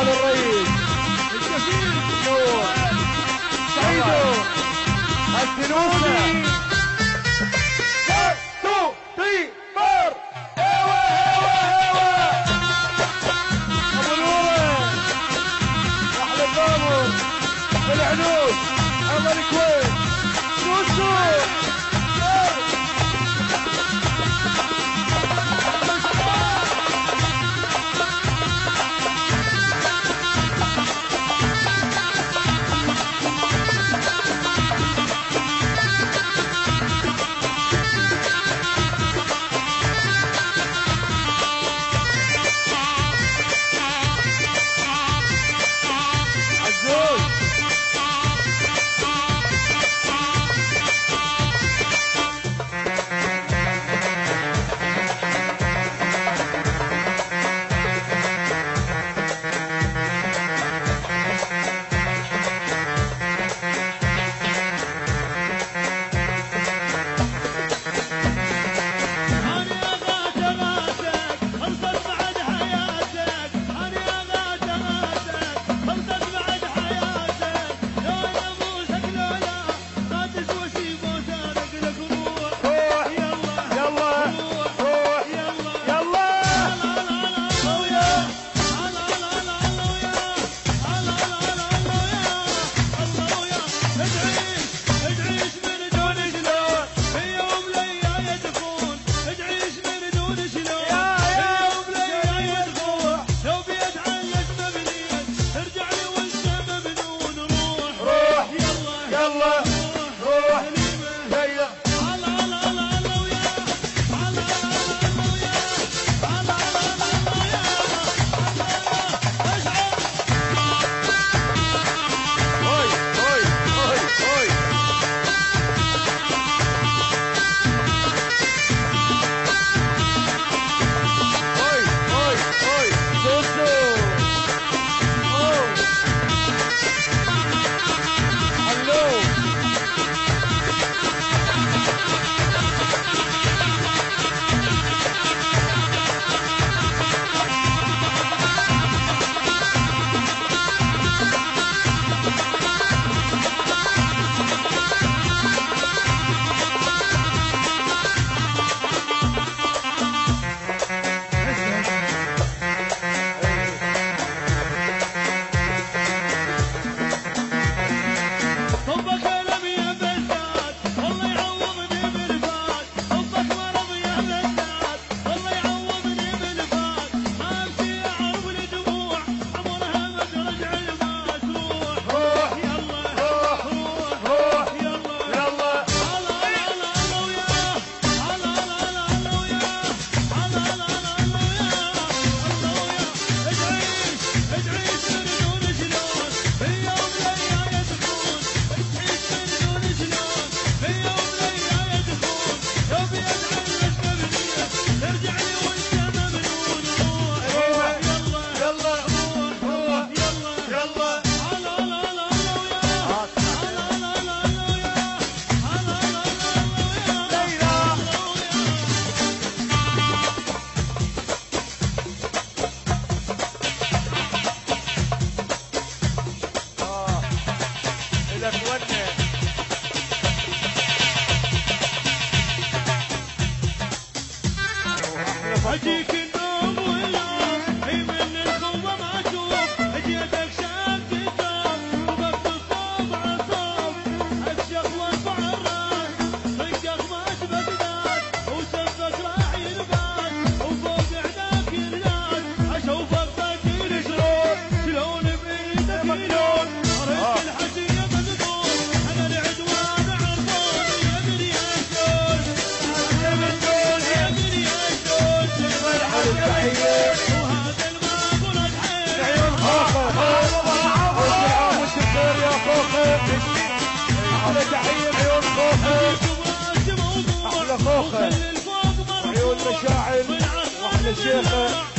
على الرئيس الكثير نور سعيدو السنوني 1 2 3 4 ايوه ابو نور احلى الضامر بالعنود الله الكويت موسو اجيك النوم واليوم هي من الخوة ما اشوف اجيتك شاب تدوم وقفت الصوب عصوب اكشخ وارفع الراس رقق ماش بغداد وسفك راعي الباس وفوق عداك الناس اشوفك فاكر شلون بايدك يلون اريد الحشية مذبوح انا العدوان عرفوني يا ابني يا شلون يا ابني يا شلون وهذا الماء رجعين عيون خوخه وش بخير يا خوخه احلى تحيه عيون خوخه احلى خوخه عيون مشاعل واحلى شيخه